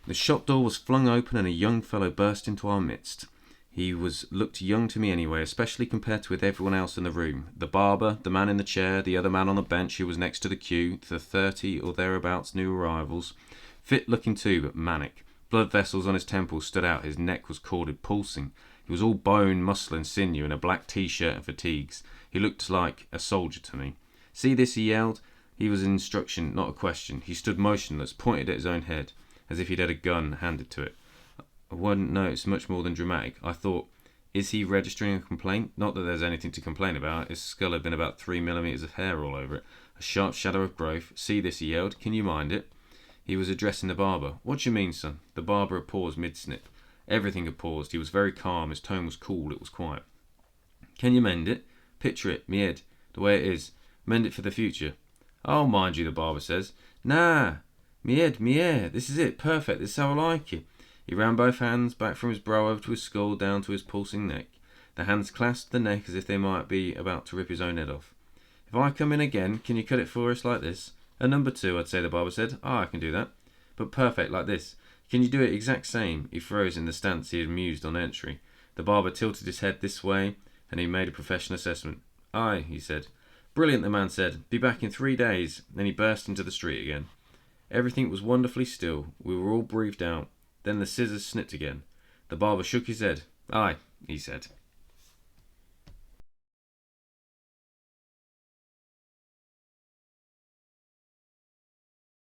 The shop door was flung open and a young fellow burst into our midst. He looked young to me anyway, especially compared with everyone else in the room. The barber, the man in the chair, the other man on the bench who was next to the queue, the 30 or thereabouts new arrivals. Fit looking too, but manic. Blood vessels on his temples stood out, his neck was corded, pulsing. He was all bone, muscle and sinew in a black t-shirt and fatigues. He looked like a soldier to me. See this, he yelled. He was an instruction, not a question. He stood motionless, pointed at his own head, as if he'd had a gun handed to it. I wouldn't notice much more than dramatic. I thought, is he registering a complaint? Not that there's anything to complain about. His skull had been about 3 millimetres of hair all over it. A sharp shadow of growth. See this, he yelled. Can you mind it? He was addressing the barber. What do you mean, son? The barber had paused mid-snip. Everything had paused. He was very calm. His tone was cool. It was quiet. Can you mend it? Picture it, me head, the way it is. Mend it for the future. Oh, mind you, the barber says. Nah, me head, me hair. This is it. Perfect. This is how I like it. He ran both hands back from his brow over to his skull, down to his pulsing neck. The hands clasped the neck as if they might be about to rip his own head off. If I come in again, can you cut it for us like this? A number 2, I'd say, the barber said. I can do that. But perfect, like this. Can you do it exact same? He froze in the stance he had mused on entry. The barber tilted his head this way, and he made a professional assessment. Aye, he said. Brilliant, the man said. Be back in 3 days. Then he burst into the street again. Everything was wonderfully still. We were all breathed out. Then the scissors snipped again. The barber shook his head. Aye, he said.